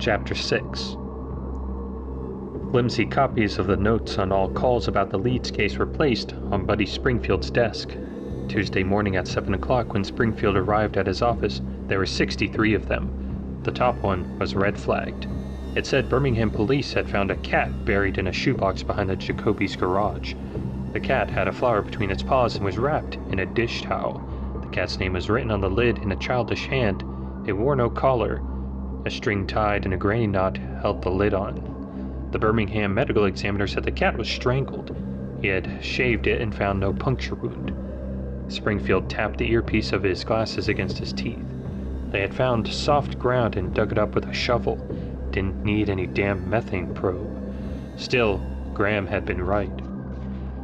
Chapter 6. Flimsy copies of the notes on all calls about the Leeds case were placed on Buddy Springfield's desk. Tuesday morning at 7 o'clock, when Springfield arrived at his office, there were 63 of them. The top one was red-flagged. It said Birmingham police had found a cat buried in a shoebox behind the Jacoby's garage. The cat had a flower between its paws and was wrapped in a dish towel. The cat's name was written on the lid in a childish hand. It wore no collar. A string tied in a granny knot held the lid on. The Birmingham medical examiner said the cat was strangled. He had shaved it and found no puncture wound. Springfield tapped the earpiece of his glasses against his teeth. They had found soft ground and dug it up with a shovel. Didn't need any damn methane probe. Still, Graham had been right.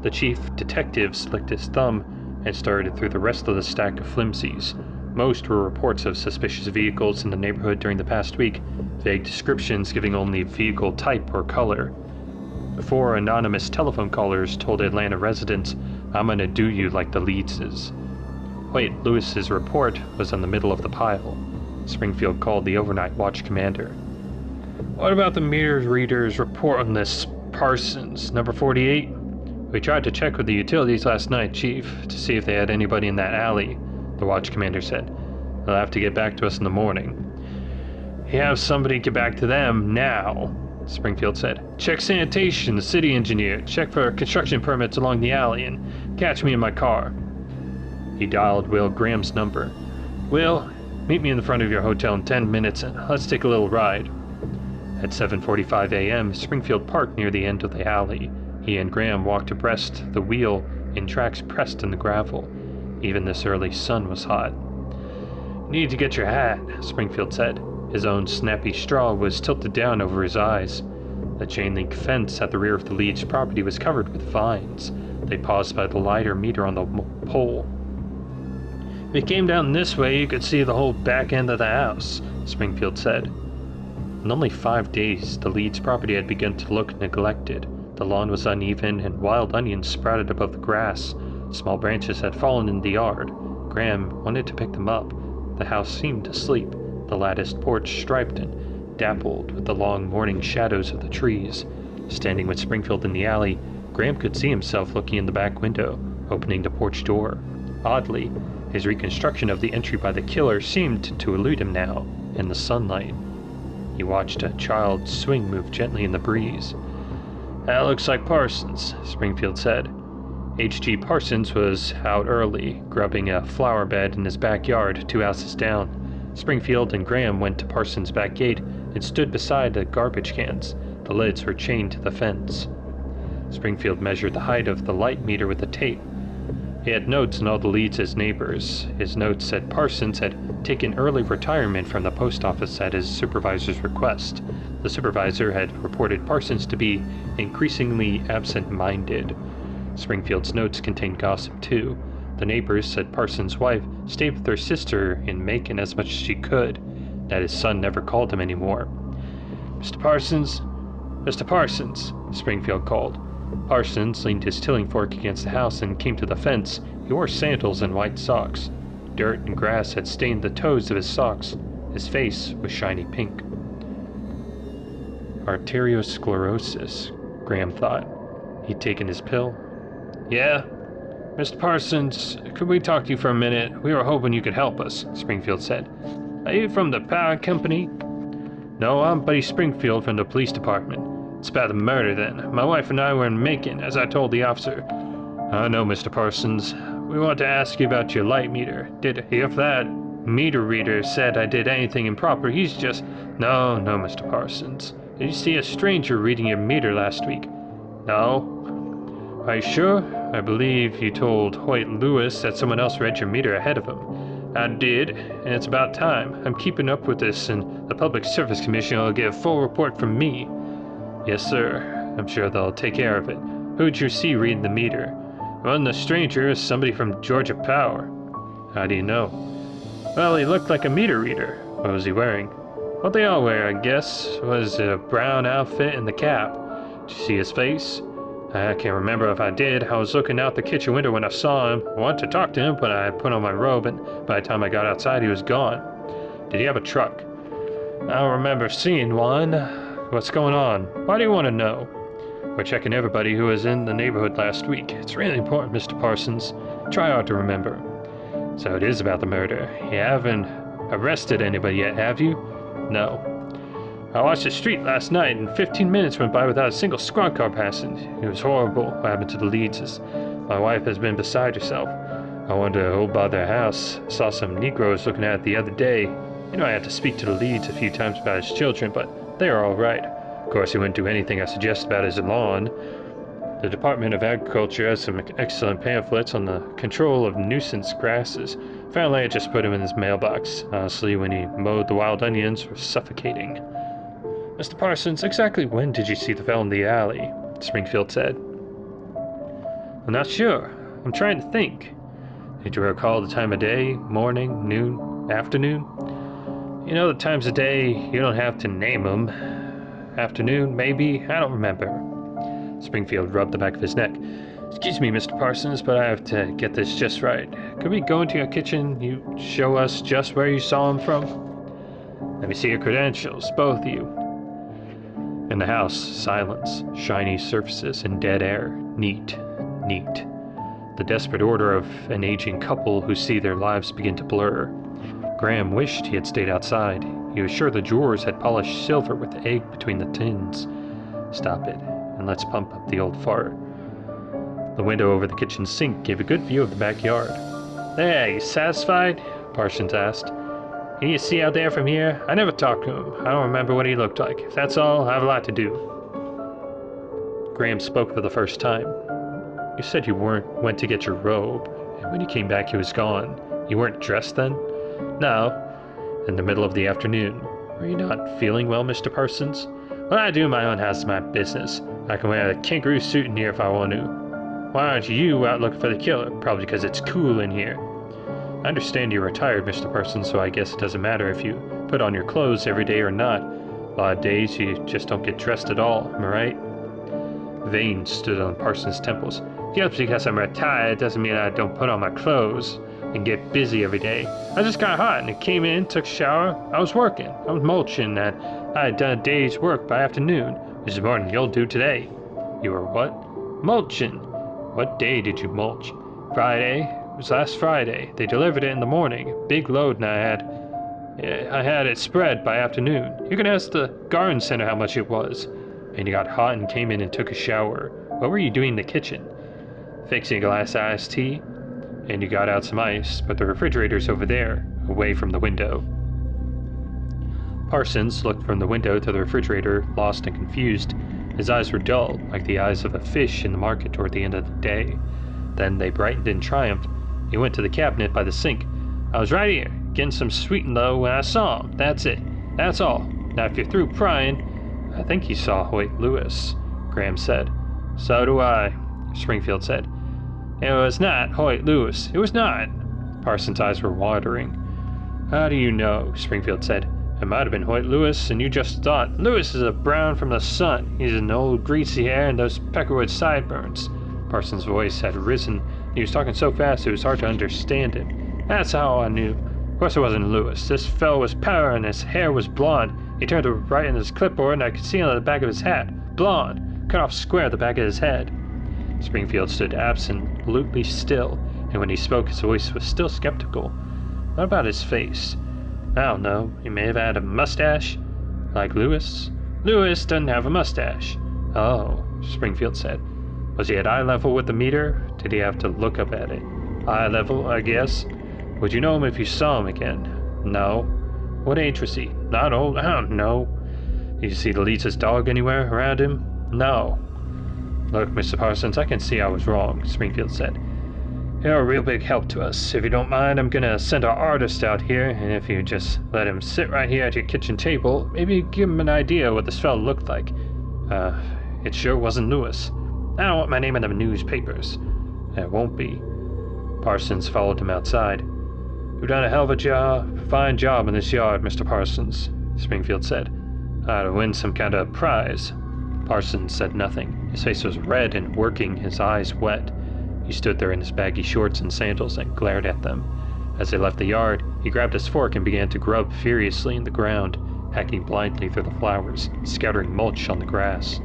The chief detective slicked his thumb and started through the rest of the stack of flimsies. Most were reports of suspicious vehicles in the neighborhood during the past week, vague descriptions giving only vehicle type or color. 4 anonymous telephone callers told Atlanta residents, "I'm gonna do you like the Leedses." Hoyt Lewis's report was on the middle of the pile. Springfield called the overnight watch commander. "What about the meter reader's report on this Parsons, number 48? We tried to check with the utilities last night, Chief, to see if they had anybody in that alley," the watch commander said. "They'll have to get back to us in the morning." "You have somebody get back to them now," Springfield said. "Check sanitation, the city engineer, check for construction permits along the alley, and catch me in my car." He dialed Will Graham's number. "Will, meet me in the front of your hotel in 10 minutes and let's take a little ride." At 7:45 a.m., Springfield parked near the end of the alley. He and Graham walked abreast the wheel in tracks pressed in the gravel. Even this early sun was hot. "Need to get your hat," Springfield said. His own snappy straw was tilted down over his eyes. The chain-link fence at the rear of the Leeds property was covered with vines. They paused by the lidar meter on the pole. "If you came down this way, you could see the whole back end of the house," Springfield said. In only 5 days, the Leeds property had begun to look neglected. The lawn was uneven, and wild onions sprouted above the grass. Small branches had fallen in the yard. Graham wanted to pick them up. The house seemed asleep, the latticed porch striped and dappled with the long morning shadows of the trees. Standing with Springfield in the alley, Graham could see himself looking in the back window, opening the porch door. Oddly, his reconstruction of the entry by the killer seemed to elude him now, in the sunlight. He watched a child's swing move gently in the breeze. "That looks like Parsons," Springfield said. H.G. Parsons was out early, grubbing a flower bed in his backyard 2 houses down. Springfield and Graham went to Parsons' back gate and stood beside the garbage cans. The lids were chained to the fence. Springfield measured the height of the light meter with the tape. He had notes on all the Leeds' neighbors. His notes said Parsons had taken early retirement from the post office at his supervisor's request. The supervisor had reported Parsons to be increasingly absent-minded. Springfield's notes contained gossip, too. The neighbors said Parsons' wife stayed with her sister in Macon as much as she could, that his son never called him anymore. "Mr. Parsons? Mr. Parsons," Springfield called. Parsons leaned his tilling fork against the house and came to the fence. He wore sandals and white socks. Dirt and grass had stained the toes of his socks. His face was shiny pink. Arteriosclerosis, Graham thought. He'd taken his pill. "Yeah? Mr. Parsons, could we talk to you for a minute? We were hoping you could help us," Springfield said. "Are you from the power company?" "No, I'm Buddy Springfield from the police department." "It's about the murder, then. My wife and I were in Macon, as I told the officer." "I know, Mr. Parsons. We want to ask you about your light meter. If that meter reader said I did anything improper, he's just..." No, Mr. Parsons. Did you see a stranger reading your meter last week?" "No." "Are you sure? I believe you told Hoyt Lewis that someone else read your meter ahead of him." "I did, and it's about time. I'm keeping up with this, and the Public Service Commission will get a full report from me." "Yes, sir. I'm sure they'll take care of it. Who'd you see reading the meter?" "Well, the stranger is somebody from Georgia Power." "How do you know?" "Well, he looked like a meter reader." "What was he wearing?" "What they all wear, I guess. Was it a brown outfit and the cap?" "Did you see his face?" "I can't remember if I did. I was looking out the kitchen window when I saw him. I wanted to talk to him, but I put on my robe, and by the time I got outside, he was gone." "Did he have a truck?" I don't remember seeing one. What's going on? Why do you want to know? We're checking everybody who was in the neighborhood last week. It's really important, Mr. Parsons. Try hard to remember. So it is about the murder. You haven't arrested anybody yet, have you? No. I watched the street last night, and 15 minutes went by without a single squad car passing. It was horrible what happened to the Leedses. My wife has been beside herself. I wonder who bought their house. I saw some Negroes looking at it the other day. You know, I had to speak to the Leeds a few times about his children, but they are all right. Of course, he wouldn't do anything I suggest about his lawn. The Department of Agriculture has some excellent pamphlets on the control of nuisance grasses. Finally, I just put him in his mailbox. Honestly, when he mowed the wild onions, were suffocating. Mr. Parsons, exactly when did you see the fellow in the alley? Springfield said. I'm not sure. I'm trying to think. Did you recall the time of day, morning, noon, afternoon? You know the times of day, you don't have to name them. Afternoon, maybe, I don't remember. Springfield rubbed the back of his neck. Excuse me, Mr. Parsons, but I have to get this just right. Could we go into your kitchen? You show us just where you saw him from? Let me see your credentials, both of you. In the house, silence, shiny surfaces, and dead air. Neat. The desperate order of an aging couple who see their lives begin to blur. Graham wished he had stayed outside. He was sure the drawers had polished silver with egg between the tins. Stop it, and let's pump up the old fart. The window over the kitchen sink gave a good view of the backyard. There, you satisfied? Parsons asked. Can you see out there from here? I never talked to him. I don't remember what he looked like. If that's all, I have a lot to do. Graham spoke for the first time. You said you went to get your robe, and when you came back he was gone. You weren't dressed then? No. In the middle of the afternoon. Were you not feeling well, Mr. Parsons? What I do in my own house is my business. I can wear a kangaroo suit in here if I want to. Why aren't you out looking for the killer? Probably because it's cool in here. I understand you're retired, Mr. Parsons, so I guess it doesn't matter if you put on your clothes every day or not. A lot of days you just don't get dressed at all, am I right? Veins stood on Parsons' temples. Just because I'm retired doesn't mean I don't put on my clothes and get busy every day. I just got hot and I came in, took a shower. I was working. I was mulching, and I had done a day's work by afternoon, which is more than you'll do today. You were what? Mulching. What day did you mulch? Friday. It was last Friday. They delivered it in the morning. Big load, and I had it spread by afternoon. You can ask the garden center how much it was. And you got hot and came in and took a shower. What were you doing in the kitchen? Fixing a glass of iced tea. And you got out some ice, but the refrigerator's over there, away from the window. Parsons looked from the window to the refrigerator, lost and confused. His eyes were dull, like the eyes of a fish in the market toward the end of the day. Then they brightened in triumph. He went to the cabinet by the sink. I was right here, getting some sweet and low when I saw him. That's it. That's all. Now if you're through prying... I think you saw Hoyt Lewis, Graham said. So do I, Springfield said. It was not Hoyt Lewis. It was not. Parsons' eyes were watering. How do you know? Springfield said. It might have been Hoyt Lewis, and you just thought. Lewis is a brown from the sun. He's an old greasy hair and those peckerwood sideburns. Parsons' voice had risen. He was talking so fast it was hard to understand him. That's how I knew. Of course it wasn't Lewis. This fellow was pale and his hair was blonde. He turned to right in his clipboard and I could see on the back of his hat. Blonde. Cut off square at the back of his head. Springfield stood absolutely still, and when he spoke his voice was still skeptical. What about his face? I don't know. He may have had a mustache. Like Lewis? Lewis doesn't have a mustache. Oh, Springfield said. Was he at eye level with the meter? Did he have to look up at it? Eye level, I guess. Would you know him if you saw him again? No. What age was he? Not old? I don't know. Did you see the Leeds' dog anywhere around him? No. Look, Mr. Parsons, I can see I was wrong, Springfield said. You're a real big help to us. If you don't mind, I'm gonna send our artist out here, and if you just let him sit right here at your kitchen table, maybe give him an idea what this fellow looked like. It sure wasn't Lewis. I don't want my name in the newspapers. It won't be. Parsons followed him outside. You've done a hell of a fine job in this yard, Mr. Parsons, Springfield said. I ought to win some kind of prize. Parsons said nothing. His face was red and working, his eyes wet. He stood there in his baggy shorts and sandals and glared at them. As they left the yard, he grabbed his fork and began to grub furiously in the ground. hacking blindly through the flowers, scattering mulch on the grass.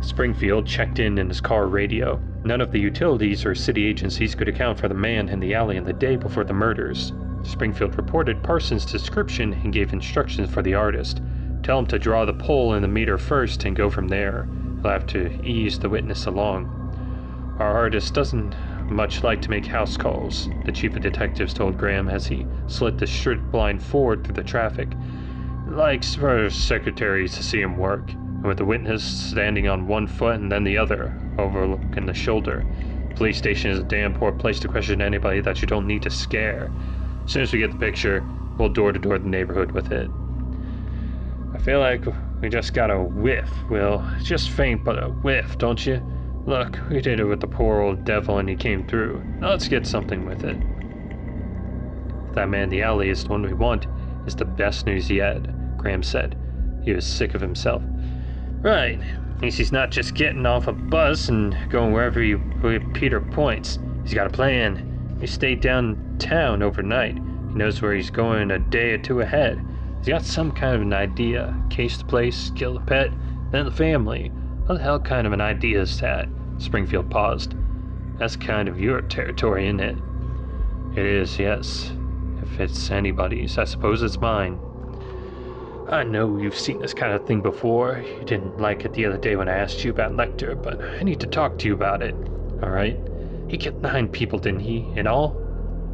Springfield checked in his car radio. None of the utilities or city agencies could account for the man in the alley in the day before the murders. Springfield reported Parsons' description and gave instructions for the artist. Tell him to draw the pole in the meter first and go from there. He'll have to ease the witness along. Our artist doesn't much like to make house calls, the chief of detectives told Graham as he slid the strip blind forward through the traffic. Likes for secretaries to see him work, and with the witness standing on one foot and then the other, overlooking the shoulder. Police station is a damn poor place to question anybody that you don't need to scare. As soon as we get the picture, we'll door-to-door the neighborhood with it. I feel like we just got a whiff, Will. Just faint, but a whiff, don't you? Look, we did it with the poor old devil and he came through. Now let's get something with it. That man in the alley is the one we want, is the best news yet, Graham said. He was sick of himself. Right. He's not just getting off a bus and going wherever Peter points. He's got a plan. He stayed downtown overnight. He knows where he's going a day or two ahead. He's got some kind of an idea. Case the place, kill the pet, then the family. What the hell kind of an idea is that? Springfield paused. That's kind of your territory, isn't it? It is, yes. If it's anybody's, I suppose it's mine. I know you've seen this kind of thing before. You didn't like it the other day when I asked you about Lecter, but I need to talk to you about it. Alright? He killed 9 people, didn't he, in all?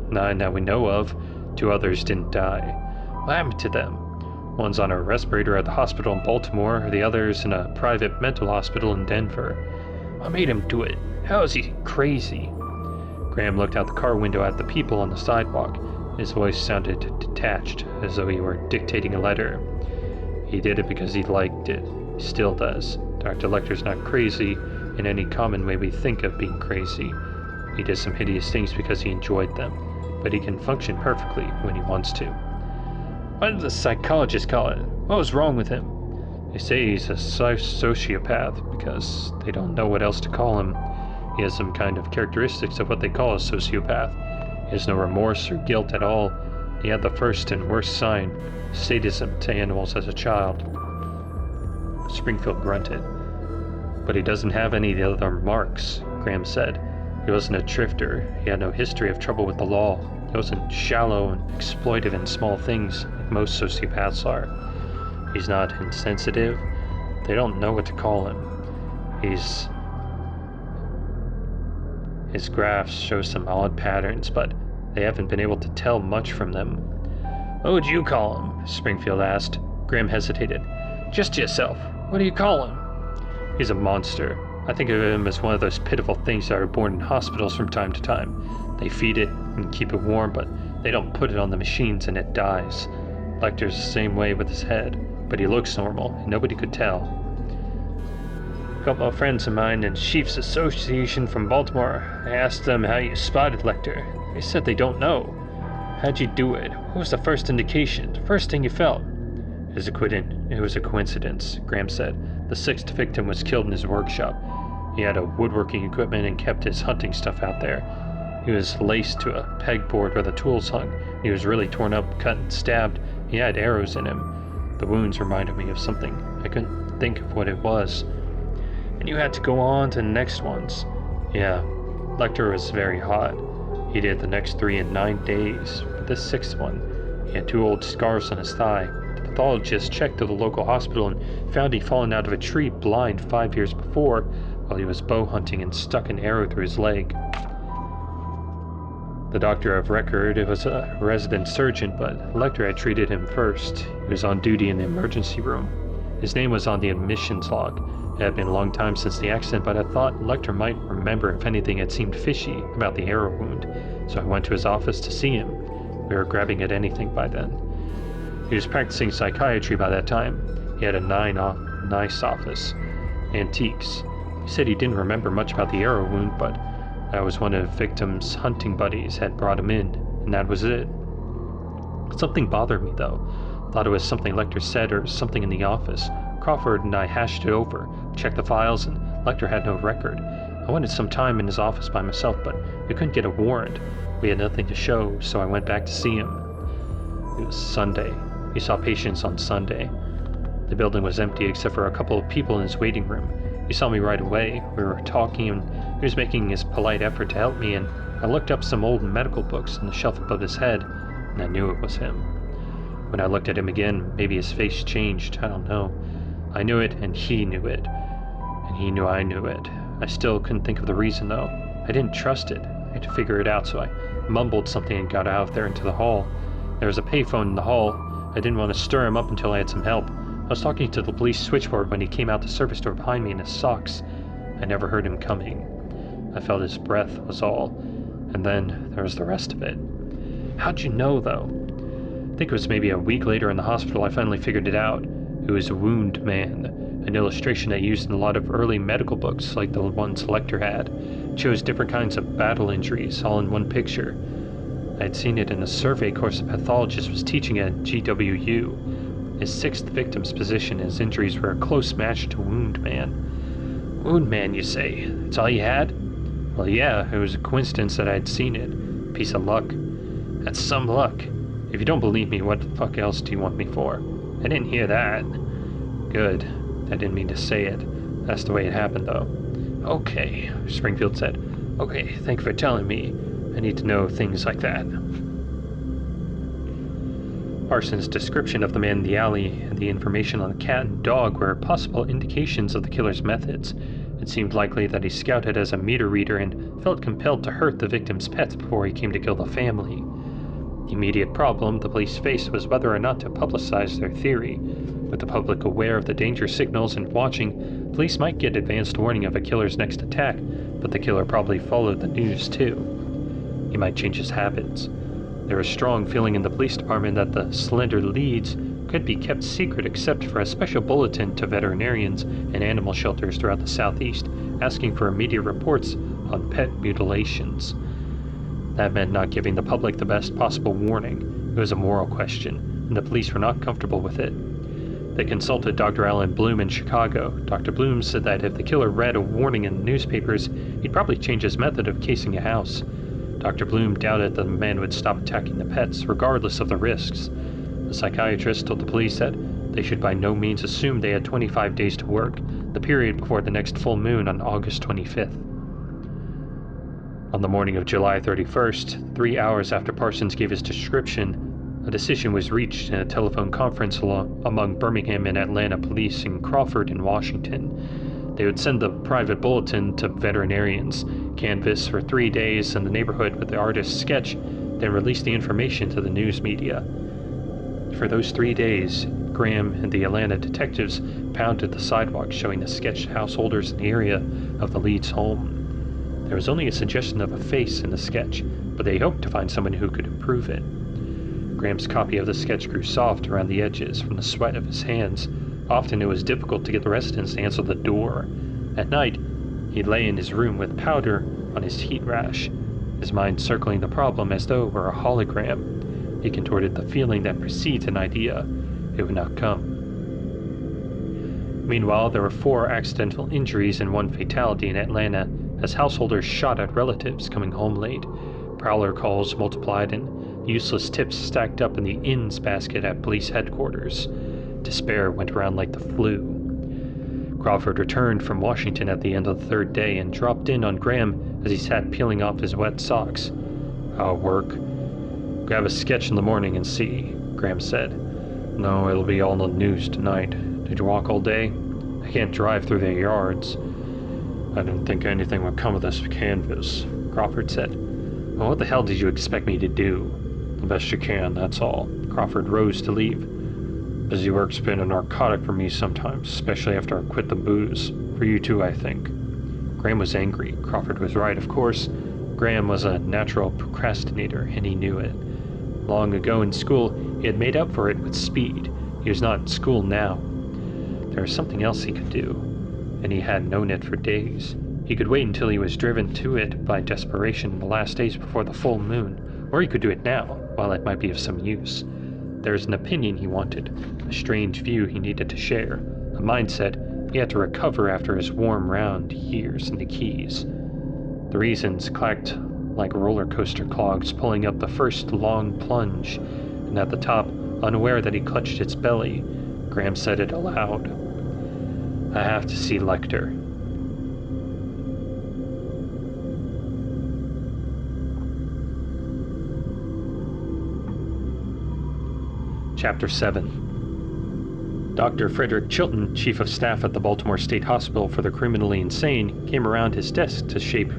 9 that we know of. 2 others didn't die. What happened to them? One's on a respirator at the hospital in Baltimore, the other's in a private mental hospital in Denver. What made him do it? How is he crazy? Graham looked out the car window at the people on the sidewalk. His voice sounded detached, as though he were dictating a letter. He did it because he liked it. He still does. Dr. Lecter's not crazy in any common way we think of being crazy. He did some hideous things because he enjoyed them, but he can function perfectly when he wants to. What did the psychologists call it? What was wrong with him? They say he's a sociopath because they don't know what else to call him. He has some kind of characteristics of what they call a sociopath. He has no remorse or guilt at all. He had the first and worst sign, sadism to animals as a child. Springfield grunted. But he doesn't have any of the other marks, Graham said. He wasn't a drifter. He had no history of trouble with the law. He wasn't shallow and exploitive in small things like most sociopaths are. He's not insensitive. They don't know what to call him. His graphs show some odd patterns, but they haven't been able to tell much from them. What would you call him? Springfield asked. Graham hesitated. Just yourself. What do you call him? He's a monster. I think of him as one of those pitiful things that are born in hospitals from time to time. They feed it and keep it warm, but they don't put it on the machines and it dies. Lecter's the same way with his head, but he looks normal, and nobody could tell. A couple of friends of mine in Chiefs Association from Baltimore, I asked them how you spotted Lecter. They said they don't know. How'd you do it? What was the first indication, the first thing you felt? It was a coincidence, Graham said. The 6th victim was killed in his workshop. He had a woodworking equipment and kept his hunting stuff out there. He was laced to a pegboard where the tools hung. He was really torn up, cut and stabbed. He had arrows in him. The wounds reminded me of something. I couldn't think of what it was. And you had to go on to the next ones. Yeah, Lecter was very hot. He did the next 3 in 9 days. But this 6th one, he had 2 old scars on his thigh. The pathologist checked to the local hospital and found he'd fallen out of a tree blind 5 years before while he was bow hunting and stuck an arrow through his leg. The doctor of record was a resident surgeon, but Lecter had treated him first. He was on duty in the emergency room. His name was on the admissions log. It had been a long time since the accident, but I thought Lecter might remember if anything had seemed fishy about the arrow wound, so I went to his office to see him. We were grabbing at anything by then. He was practicing psychiatry by that time. He had a nice office. Antiques. He said he didn't remember much about the arrow wound, but that was one of the victim's hunting buddies had brought him in, and that was it. Something bothered me, though. Thought it was something Lecter said or something in the office. Crawford and I hashed it over, checked the files, and Lecter had no record. I wanted some time in his office by myself, but we couldn't get a warrant. We had nothing to show, so I went back to see him. It was Sunday. He saw patients on Sunday. The building was empty except for a couple of people in his waiting room. He saw me right away. We were talking and he was making his polite effort to help me, and I looked up some old medical books on the shelf above his head, and I knew it was him. When I looked at him again, maybe his face changed, I don't know. I knew it and he knew it. And he knew I knew it. I still couldn't think of the reason though. I didn't trust it. I had to figure it out, so I mumbled something and got out there into the hall. There was a payphone in the hall. I didn't want to stir him up until I had some help. I was talking to the police switchboard when he came out the service door behind me in his socks. I never heard him coming. I felt his breath was all. And then there was the rest of it. How'd you know, though? I think it was maybe a week later in the hospital I finally figured it out. It was Wound Man, an illustration I used in a lot of early medical books like the ones Lecter had. It shows different kinds of battle injuries all in one picture. I had seen it in a survey course a pathologist was teaching at GWU. His sixth victim's position and his injuries were a close match to Wound Man. Wound Man, you say? That's all you had? Well, yeah, it was a coincidence that I had seen it. Piece of luck. That's some luck. If you don't believe me, what the fuck else do you want me for? I didn't hear that. Good. I didn't mean to say it. That's the way it happened, though. Okay, Springfield said. Okay, thank you for telling me. I need to know things like that. Parsons' description of the man in the alley and the information on the cat and dog were possible indications of the killer's methods. It seemed likely that he scouted as a meter reader and felt compelled to hurt the victim's pets before he came to kill the family. The immediate problem the police faced was whether or not to publicize their theory. With the public aware of the danger signals and watching, police might get advanced warning of a killer's next attack, but the killer probably followed the news too. He might change his habits. There was strong feeling in the police department that the slender leads could be kept secret except for a special bulletin to veterinarians and animal shelters throughout the Southeast asking for immediate reports on pet mutilations. That meant not giving the public the best possible warning. It was a moral question, and the police were not comfortable with it. They consulted Dr. Alan Bloom in Chicago. Dr. Bloom said that if the killer read a warning in the newspapers, he'd probably change his method of casing a house. Dr. Bloom doubted that the man would stop attacking the pets, regardless of the risks. The psychiatrist told the police that they should by no means assume they had 25 days to work, the period before the next full moon on August 25th. On the morning of July 31st, 3 hours after Parsons gave his description, a decision was reached in a telephone conference among Birmingham and Atlanta police in Crawford and Washington. They would send the private bulletin to veterinarians, canvass for 3 days in the neighborhood with the artist's sketch, then release the information to the news media. For those 3 days, Graham and the Atlanta detectives pounded the sidewalk showing the sketched householders in the area of the Leeds home. There was only a suggestion of a face in the sketch, but they hoped to find someone who could improve it. Graham's copy of the sketch grew soft around the edges from the sweat of his hands. Often it was difficult to get the residents to answer the door. At night, he'd lay in his room with powder on his heat rash, his mind circling the problem as though it were a hologram. He contorted the feeling that precedes an idea. It would not come. Meanwhile, there were 4 accidental injuries and 1 fatality in Atlanta as householders shot at relatives coming home late. Prowler calls multiplied and useless tips stacked up in the ins basket at police headquarters. Despair went around like the flu. Crawford returned from Washington at the end of the 3rd day and dropped in on Graham as he sat peeling off his wet socks. "I'll work." "Grab a sketch in the morning and see," Graham said. "No, it'll be all in the news tonight. Did you walk all day?" "I can't drive through their yards." "I didn't think anything would come of this canvas," Crawford said. "Well, what the hell did you expect me to do?" "The best you can, that's all." Crawford rose to leave. "Busy work's been a narcotic for me sometimes, especially after I quit the booze. For you too, I think." Graham was angry. Crawford was right, of course. Graham was a natural procrastinator, and he knew it. Long ago in school, he had made up for it with speed. He was not in school now. There was something else he could do, and he had known it for days. He could wait until he was driven to it by desperation in the last days before the full moon, or he could do it now, while it might be of some use. There was an opinion he wanted, a strange view he needed to share, a mindset he had to recover after his warm round years in the Keys. The reasons clacked like roller coaster clogs pulling up the first long plunge, and and at the top, unaware that he clutched its belly, Graham said it aloud. "I have to see Lecter." Chapter 7. Dr. Frederick Chilton, Chief of Staff at the Baltimore State Hospital for the Criminally Insane, came around his desk to shake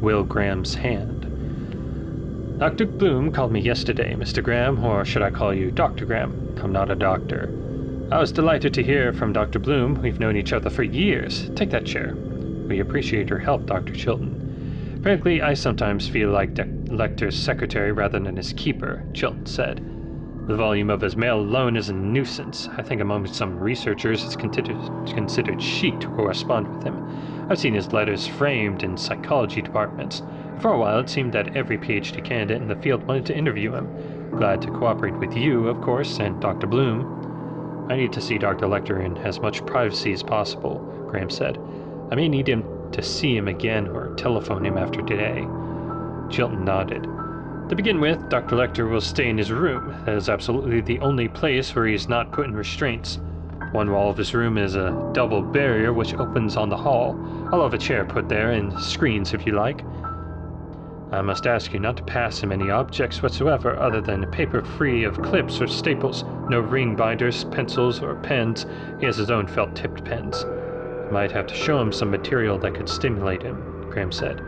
Will Graham's hand. "Dr. Bloom called me yesterday, Mr. Graham, or should I call you Dr. Graham? I'm not a doctor. I was delighted to hear from Dr. Bloom. We've known each other for years. Take that chair." "We appreciate your help, Dr. Chilton. Frankly, I sometimes feel like Lecter's secretary rather than his keeper," Chilton said. "The volume of his mail alone is a nuisance. I think among some researchers it's considered chic to correspond with him. I've seen his letters framed in psychology departments. For a while it seemed that every PhD candidate in the field wanted to interview him. Glad to cooperate with you, of course, and Dr. Bloom." "I need to see Dr. Lecter in as much privacy as possible," Graham said. "I may need him to see him again or telephone him after today." Chilton nodded. "To begin with, Dr. Lecter will stay in his room. That is absolutely the only place where he is not put in restraints. One wall of his room is a double barrier which opens on the hall. I'll have a chair put there and screens if you like. I must ask you not to pass him any objects whatsoever other than a paper free of clips or staples, no ring binders, pencils, or pens. He has his own felt-tipped pens. I might have to show him some material that could stimulate him," Graham said.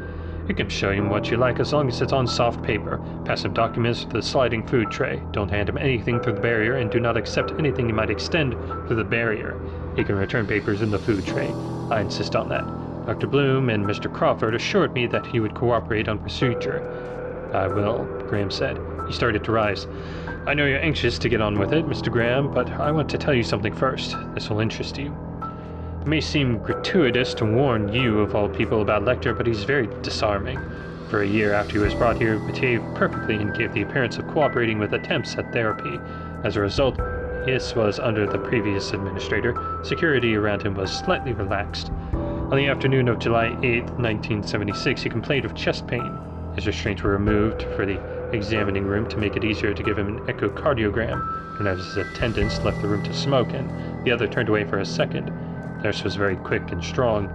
"You can show him what you like as long as it's on soft paper. Pass him documents with the sliding food tray. Don't hand him anything through the barrier, and do not accept anything he might extend through the barrier. He can return papers in the food tray. I insist on that. Dr. Bloom and Mr. Crawford assured me that he would cooperate on procedure." "I will," Graham said. He started to rise. "I know you're anxious to get on with it, Mr. Graham, but I want to tell you something first. This will interest you. It may seem gratuitous to warn you, of all people, about Lecter, but he's very disarming. For a year after he was brought here, he behaved perfectly and gave the appearance of cooperating with attempts at therapy. As a result, this was under the previous administrator. Security around him was slightly relaxed. On the afternoon of July 8, 1976, he complained of chest pain. His restraints were removed for the examining room to make it easier to give him an echocardiogram. One of his attendants left the room to smoke, and the other turned away for a second. The nurse was very quick and strong.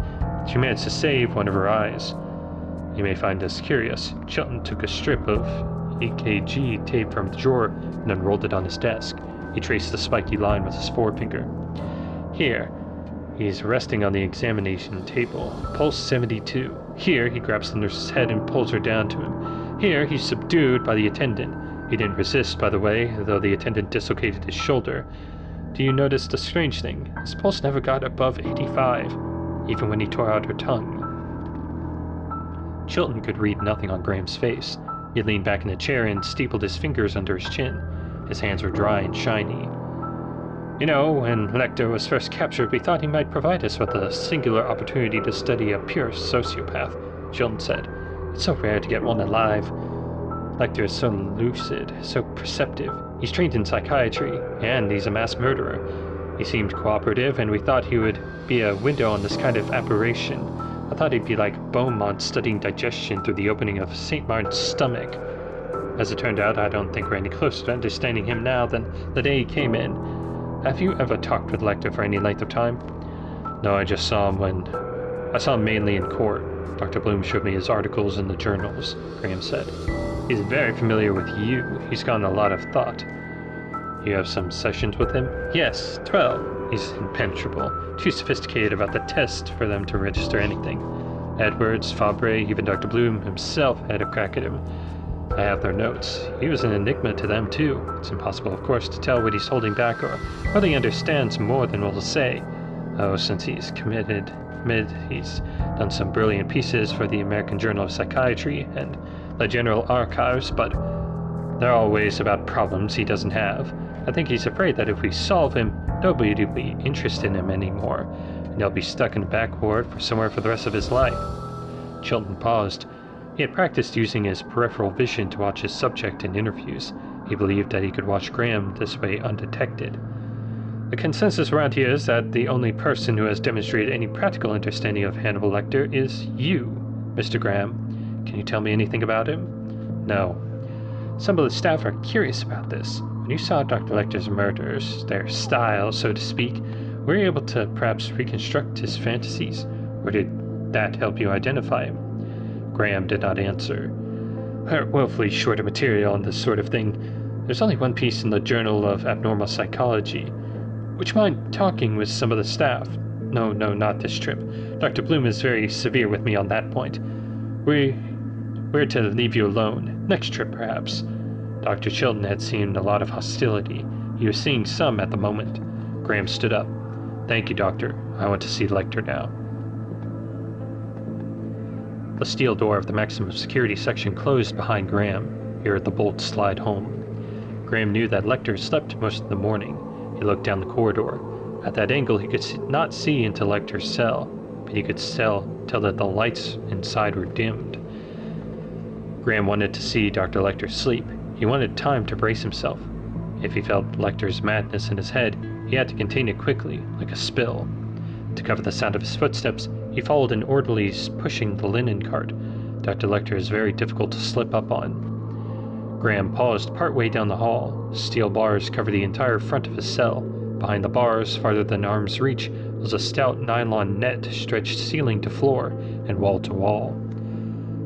She managed to save one of her eyes. You may find this curious. Chilton took a strip of EKG tape from the drawer and unrolled it on his desk. He traced the spiky line with his forefinger. Here. He's resting on the examination table. Pulse 72. Here, he grabs the nurse's head and pulls her down to him. Here, he's subdued by the attendant. He didn't resist, by the way, though the attendant dislocated his shoulder. Do you notice the strange thing? His pulse never got above 85, even when he tore out her tongue. Chilton could read nothing on Graham's face. He leaned back in the chair and steepled his fingers under his chin. His hands were dry and shiny. "You know, when Lecter was first captured, we thought he might provide us with a singular opportunity to study a pure sociopath," Chilton said. "It's so rare to get one alive. Lecter is so lucid, so perceptive. He's trained in psychiatry, and he's a mass murderer. He seemed cooperative, and we thought he would be a window on this kind of aberration. I thought he'd be like Beaumont studying digestion through the opening of St. Martin's stomach. As it turned out, I don't think we're any closer to understanding him now than the day he came in. Have you ever talked with Lecter for any length of time?" "No, I just saw him mainly in court. Dr. Bloom showed me his articles in the journals," Graham said. "He's very familiar with you. He's gotten a lot of thought." "You have some sessions with him?" "Yes, 12. He's impenetrable. Too sophisticated about the test for them to register anything. Edwards, Fabre, even Dr. Bloom himself had a crack at him. I have their notes. He was an enigma to them, too. It's impossible, of course, to tell what he's holding back or whether he understands more than we'll say. Oh, since he's he's done some brilliant pieces for the American Journal of Psychiatry and the General Archives, but there are always about problems he doesn't have. I think he's afraid that if we solve him, nobody will be interested in him anymore, and he'll be stuck in the back ward for somewhere for the rest of his life." Chilton paused. He had practiced using his peripheral vision to watch his subject in interviews. He believed that he could watch Graham this way undetected. "The consensus around here is that the only person who has demonstrated any practical understanding of Hannibal Lecter is you, Mr. Graham. Can you tell me anything about him?" "No." "Some of the staff are curious about this. When When you saw Dr. Lecter's murders, their style, so to speak, were you able to perhaps reconstruct his fantasies, or did that help you identify him? Graham did not answer. We're woefully short of material on this sort of thing. There's only one piece in the Journal of Abnormal Psychology. Would you mind talking with some of the staff? No, not this trip. Dr. Bloom is very severe with me on that point. We're to leave you alone. Next trip, perhaps. Dr. Chilton had seen a lot of hostility. He was seeing some at the moment. Graham stood up. Thank you, Doctor. I want to see Lecter now. The steel door of the maximum security section closed behind Graham. He heard the bolt slide home. Graham knew that Lecter slept most of the morning. He looked down the corridor. At that angle, he could not see into Lecter's cell, but he could tell that the lights inside were dimmed. Graham wanted to see Dr. Lecter sleep. He wanted time to brace himself. If he felt Lecter's madness in his head, he had to contain it quickly, like a spill. To cover the sound of his footsteps, he followed an orderly pushing the linen cart. Dr. Lecter is very difficult to slip up on. Graham paused partway down the hall. Steel bars covered the entire front of his cell. Behind the bars, farther than arm's reach, was a stout nylon net stretched ceiling to floor and wall to wall.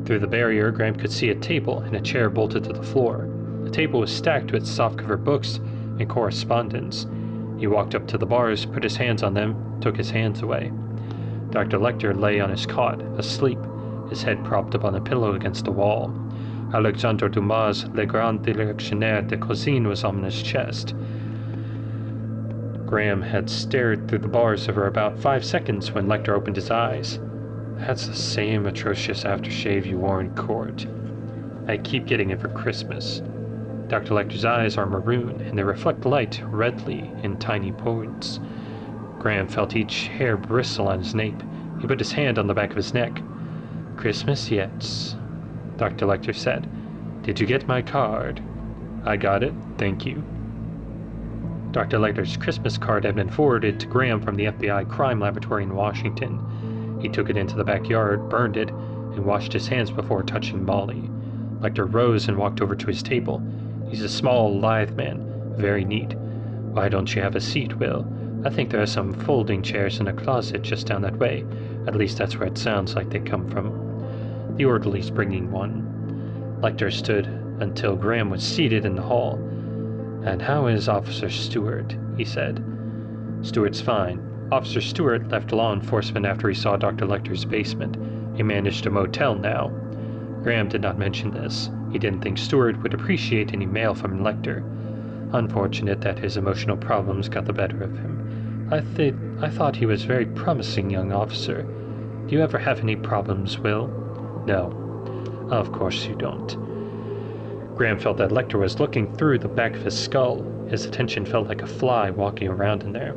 Through the barrier, Graham could see a table and a chair bolted to the floor. The table was stacked with soft-cover books and correspondence. He walked up to the bars, put his hands on them, took his hands away. Dr. Lecter lay on his cot, asleep, his head propped up on a pillow against the wall. Alexandre Dumas' Le Grand Directionnaire de Cuisine was on his chest. Graham had stared through the bars for about 5 seconds when Lecter opened his eyes. That's the same atrocious aftershave you wore in court. I keep getting it for Christmas. Dr. Lecter's eyes are maroon, and they reflect light redly in tiny points. Graham felt each hair bristle on his nape. He put his hand on the back of his neck. Christmas, yes, Dr. Lecter said. Did you get my card? I got it, thank you. Dr. Lecter's Christmas card had been forwarded to Graham from the FBI crime laboratory in Washington. He took it into the backyard, burned it, and washed his hands before touching Molly. Lecter rose and walked over to his table. He's a small, lithe man, very neat. Why don't you have a seat, Will? I think there are some folding chairs in a closet just down that way. At least that's where it sounds like they come from. The orderly's bringing one. Lecter stood until Graham was seated in the hall. And how is Officer Stewart? He said. Stewart's fine. Officer Stewart left law enforcement after he saw Dr. Lecter's basement. He managed a motel now. Graham did not mention this. He didn't think Stewart would appreciate any mail from Lecter. Unfortunate that his emotional problems got the better of him. I thought he was a very promising young officer. Do you ever have any problems, Will? No. Of course you don't. Graham felt that Lecter was looking through the back of his skull. His attention felt like a fly walking around in there.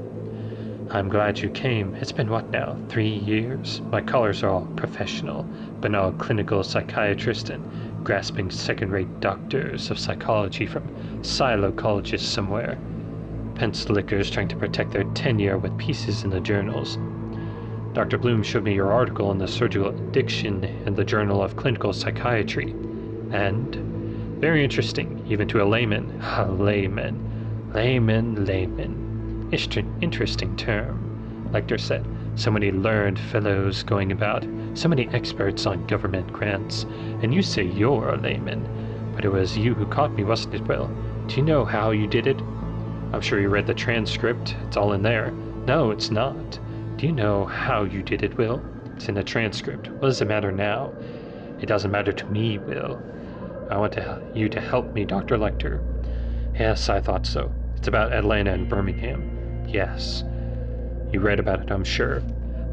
I'm glad you came. It's been what now, 3 years? My callers are all professional, banal clinical psychiatrists and grasping second-rate doctors of psychology from silo colleges somewhere. Pence lickers trying to protect their tenure with pieces in the journals. Dr. Bloom showed me your article in the Surgical Addiction in the Journal of Clinical Psychiatry. And very interesting, even to a layman. Layman. Interesting term, Lecter said. So many learned fellows going about, so many experts on government grants, and you say you're a layman. But it was you who caught me, wasn't it, Will? Do you know how you did it? I'm sure you read the transcript. It's all in there. No, it's not. Do you know how you did it, Will? It's in the transcript. What does it matter now? It doesn't matter to me, Will. I want you to help me, Dr. Lecter. Yes, I thought so. It's about Atlanta and Birmingham. Yes. You read about it, I'm sure.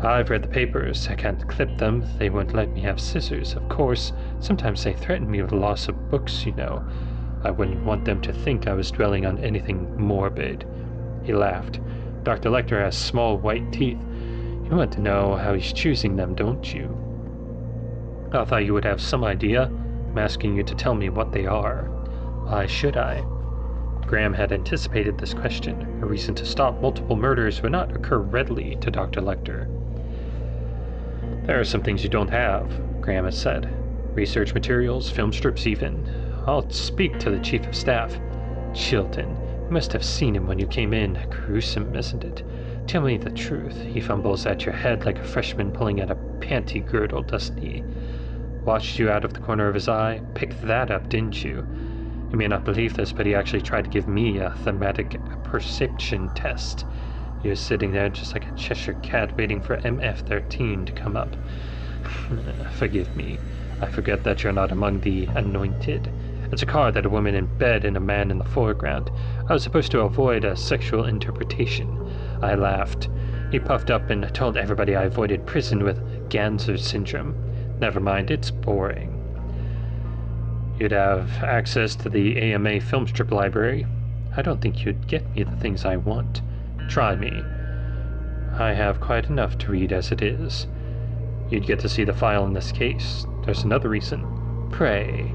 I've read the papers. I can't clip them. They won't let me have scissors, of course. Sometimes they threaten me with loss of books, you know. I wouldn't want them to think I was dwelling on anything morbid. He laughed. Dr. Lecter has small white teeth. You want to know how he's choosing them, don't you? I thought you would have some idea. I'm asking you to tell me what they are. Why should I? Graham had anticipated this question. A reason to stop multiple murders would not occur readily to Dr. Lecter. There are some things you don't have, Graham had said. Research materials, film strips even. I'll speak to the Chief of Staff. Chilton. You must have seen him when you came in. Gruesome, isn't it? Tell me the truth. He fumbles at your head like a freshman pulling at a panty girdle, doesn't he? Watched you out of the corner of his eye. Picked that up, didn't you? You may not believe this, but he actually tried to give me a thematic perception test. He was sitting there just like a Cheshire cat waiting for MF13 to come up. Forgive me. I forget that you're not among the anointed. It's a card that a woman in bed and a man in the foreground. I was supposed to avoid a sexual interpretation. I laughed. He puffed up and told everybody I avoided prison with Ganser syndrome. Never mind, it's boring. You'd have access to the AMA film strip library. I don't think you'd get me the things I want. Try me. I have quite enough to read as it is. You'd get to see the file in this case. There's another reason. Pray.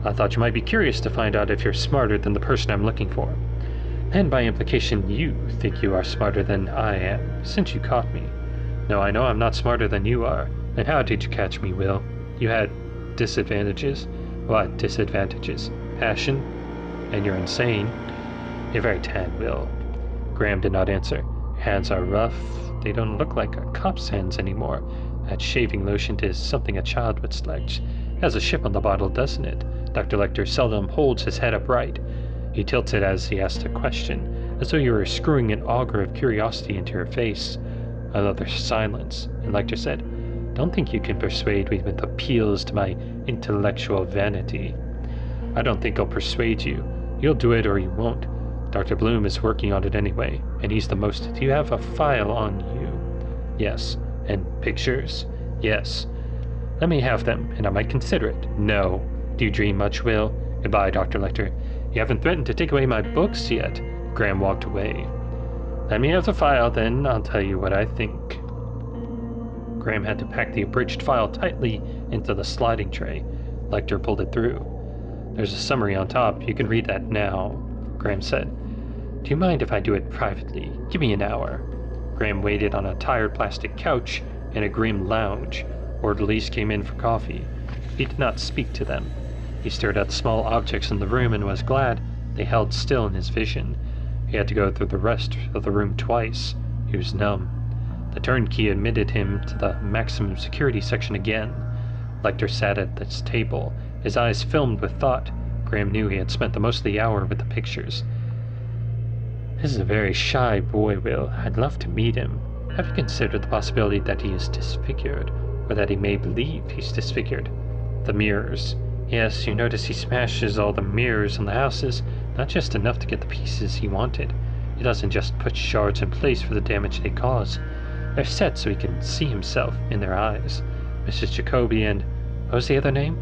I thought you might be curious to find out if you're smarter than the person I'm looking for. And by implication, you think you are smarter than I am, since you caught me. No, I know I'm not smarter than you are. And how did you catch me, Will? You had disadvantages? What disadvantages? Passion? And you're insane. You're very tan, Will. Graham did not answer. Hands are rough. They don't look like a cop's hands anymore. That shaving lotion is something a child would select. Has a ship on the bottle, doesn't it? Dr. Lecter seldom holds his head upright. He tilts it as he asks a question, as though you were screwing an auger of curiosity into your face. Another silence, and Lecter said, Don't think you can persuade me with appeals to my intellectual vanity. I don't think I'll persuade you. You'll do it or you won't. Dr. Bloom is working on it anyway, and he's the most. Do you have a file on you? Yes. And pictures? Yes. Let me have them, and I might consider it. No. Do you dream much, Will? Goodbye, Dr. Lecter. You haven't threatened to take away my books yet. Graham walked away. Let me have the file, then I'll tell you what I think. Graham had to pack the abridged file tightly into the sliding tray. Lecter pulled it through. There's a summary on top. You can read that now, Graham said. Do you mind if I do it privately? Give me an hour. Graham waited on a tired plastic couch in a grim lounge. Orderlies came in for coffee. He did not speak to them. He stared at small objects in the room and was glad they held still in his vision. He had to go through the rest of the room twice. He was numb. The turnkey admitted him to the maximum security section again. Lecter sat at this table, his eyes filmed with thought. Graham knew he had spent the most of the hour with the pictures. This is a very shy boy, Will. I'd love to meet him. Have you considered the possibility that he is disfigured, or that he may believe he's disfigured? The mirrors. Yes, you notice he smashes all the mirrors in the houses, not just enough to get the pieces he wanted. He doesn't just put shards in place for the damage they cause. They're set so he can see himself in their eyes. Mrs. Jacoby and... what was the other name?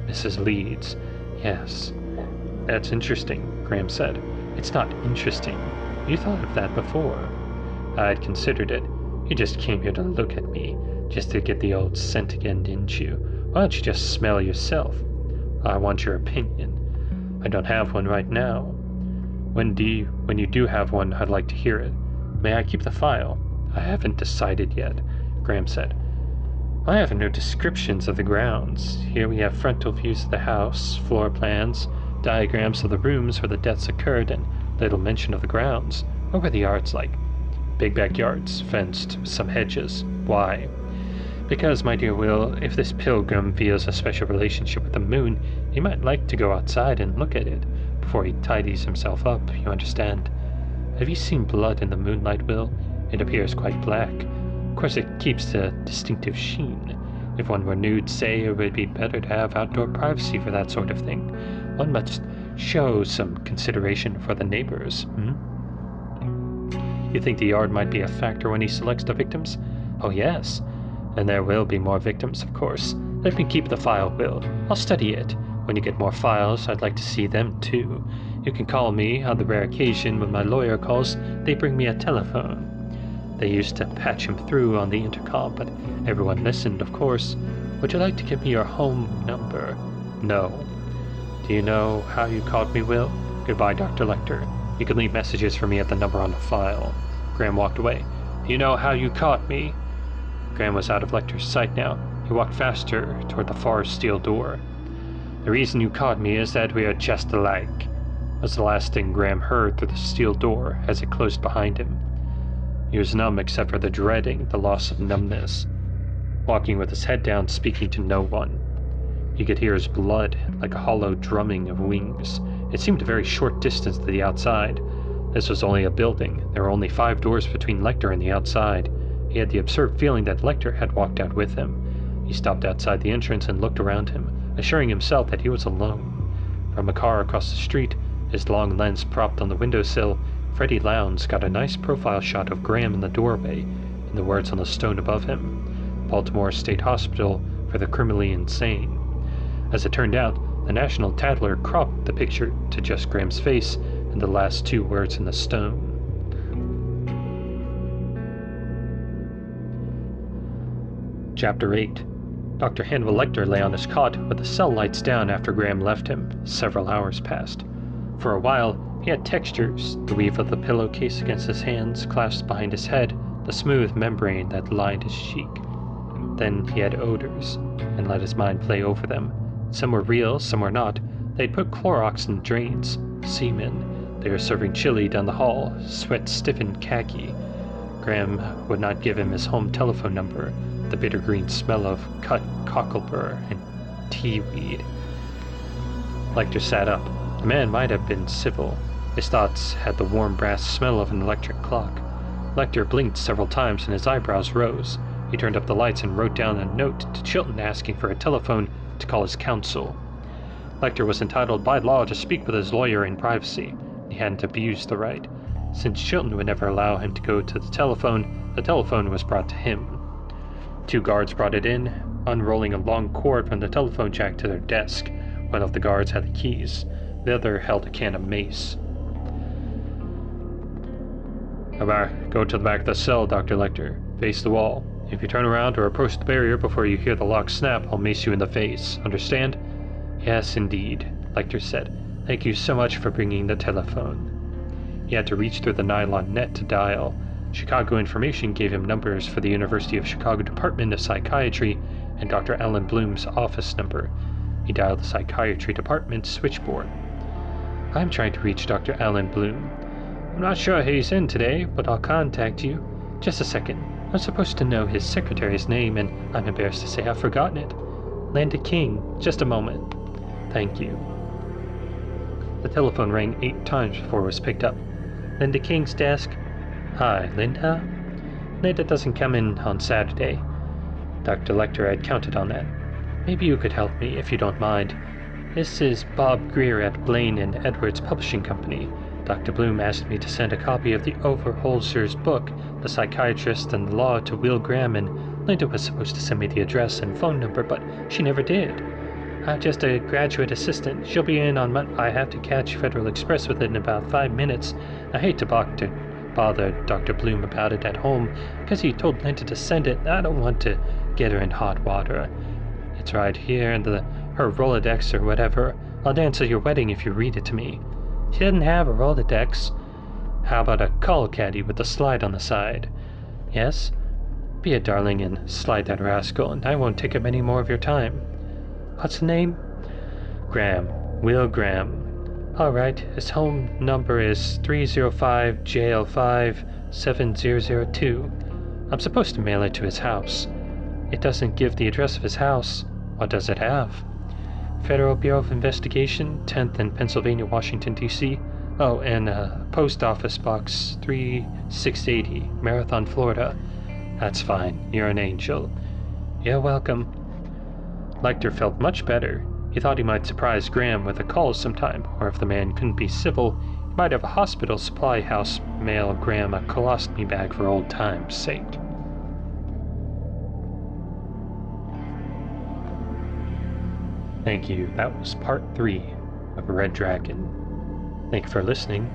Mrs. Leeds. Yes. That's interesting, Graham said. It's not interesting. You thought of that before. I'd considered it. You just came here to look at me, just to get the old scent again, didn't you? Why don't you just smell yourself? I want your opinion. I don't have one right now. When you do have one, I'd like to hear it. May I keep the file? I haven't decided yet, Graham said. I have no descriptions of the grounds. Here we have frontal views of the house, floor plans, diagrams of the rooms where the deaths occurred, and little mention of the grounds. What were the yards like? Big backyards, fenced, some hedges. Why? Because, my dear Will, if this pilgrim feels a special relationship with the moon, he might like to go outside and look at it before he tidies himself up, you understand. Have you seen blood in the moonlight, Will? It appears quite black. Of course, it keeps a distinctive sheen. If one were nude, say, it would be better to have outdoor privacy for that sort of thing. One must show some consideration for the neighbors. You think the yard might be a factor when he selects the victims? Oh, yes. And there will be more victims, of course. Let me keep the file, Will. I'll study it. When you get more files, I'd like to see them, too. You can call me. On the rare occasion when my lawyer calls, they bring me a telephone. They used to patch him through on the intercom, but everyone listened, of course. Would you like to give me your home number? No. Do you know how you caught me, Will? Goodbye, Dr. Lecter. You can leave messages for me at the number on the file. Graham walked away. Do you know how you caught me? Graham was out of Lecter's sight now. He walked faster toward the far steel door. The reason you caught me is that we are just alike. was the last thing Graham heard through the steel door as it closed behind him. He was numb except for the dreading, the loss of numbness. Walking with his head down, speaking to no one. He could hear his blood, like a hollow drumming of wings. It seemed a very short distance to the outside. This was only a building. There were only 5 doors between Lecter and the outside. He had the absurd feeling that Lecter had walked out with him. He stopped outside the entrance and looked around him, assuring himself that he was alone. From a car across the street, his long lens propped on the windowsill, Freddie Lowndes got a nice profile shot of Graham in the doorway, and the words on the stone above him, Baltimore State Hospital for the Criminally Insane. As it turned out, the National Tattler cropped the picture to just Graham's face and the last 2 words in the stone. Chapter 8. Dr. Hannibal Lecter lay on his cot with the cell lights down after Graham left him. Several hours passed. For a while, he had textures, the weave of the pillowcase against his hands clasped behind his head, the smooth membrane that lined his cheek. Then he had odors, and let his mind play over them. Some were real, some were not. They'd put Clorox in drains. Seamen. They were serving chili down the hall, sweat-stiffened khaki. Graham would not give him his home telephone number, the bitter green smell of cut cocklebur and tea-weed. Lecter sat up. The man might have been civil. His thoughts had the warm brass smell of an electric clock. Lecter blinked several times and his eyebrows rose. He turned up the lights and wrote down a note to Chilton asking for a telephone to call his counsel. Lecter was entitled by law to speak with his lawyer in privacy. He hadn't abused the right. Since Chilton would never allow him to go to the telephone was brought to him. 2 guards brought it in, unrolling a long cord from the telephone jack to their desk. One of the guards had the keys. The other held a can of mace. Go to the back of the cell, Dr. Lecter. Face the wall. If you turn around or approach the barrier before you hear the lock snap, I'll mace you in the face. Understand? Yes, indeed, Lecter said. Thank you so much for bringing the telephone. He had to reach through the nylon net to dial. Chicago Information gave him numbers for the University of Chicago Department of Psychiatry and Dr. Alan Bloom's office number. He dialed the Psychiatry Department switchboard. I'm trying to reach Dr. Alan Bloom. I'm not sure he's in today, but I'll contact you. Just a second. I'm supposed to know his secretary's name, and I'm embarrassed to say I've forgotten it. Linda King. Just a moment. Thank you. The telephone rang 8 times before it was picked up. Linda King's desk. Hi, Linda? Linda doesn't come in on Saturday. Dr. Lecter had counted on that. Maybe you could help me, if you don't mind. This is Bob Greer at Blaine and Edwards Publishing Company. Dr. Bloom asked me to send a copy of the Overholser's book, The Psychiatrist and the Law, to Will Graham, and Linda was supposed to send me the address and phone number, but she never did. I'm just a graduate assistant. She'll be in on Monday. I have to catch Federal Express with it in about 5 minutes. I hate to bother Dr. Bloom about it at home, because he told Linda to send it. I don't want to get her in hot water. It's right here in her Rolodex or whatever. I'll dance at your wedding if you read it to me. She doesn't have a Rolodex. How about a call caddy with a slide on the side? Yes? Be a darling and slide that rascal, and I won't take up any more of your time. What's the name? Graham. Will Graham. All right, his home number is 305 JL5 7002. I'm supposed to mail it to his house. It doesn't give the address of his house. What does it have? Federal Bureau of Investigation, 10th and Pennsylvania, Washington, D.C. Oh, and Post Office Box 3680, Marathon, Florida. That's fine. You're an angel. You're welcome. Lecter felt much better. He thought he might surprise Graham with a call sometime, or if the man couldn't be civil, he might have a hospital supply house mail Graham a colostomy bag for old time's sake. Thank you. That was part 3 of Red Dragon. Thank you for listening,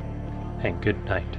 and good night.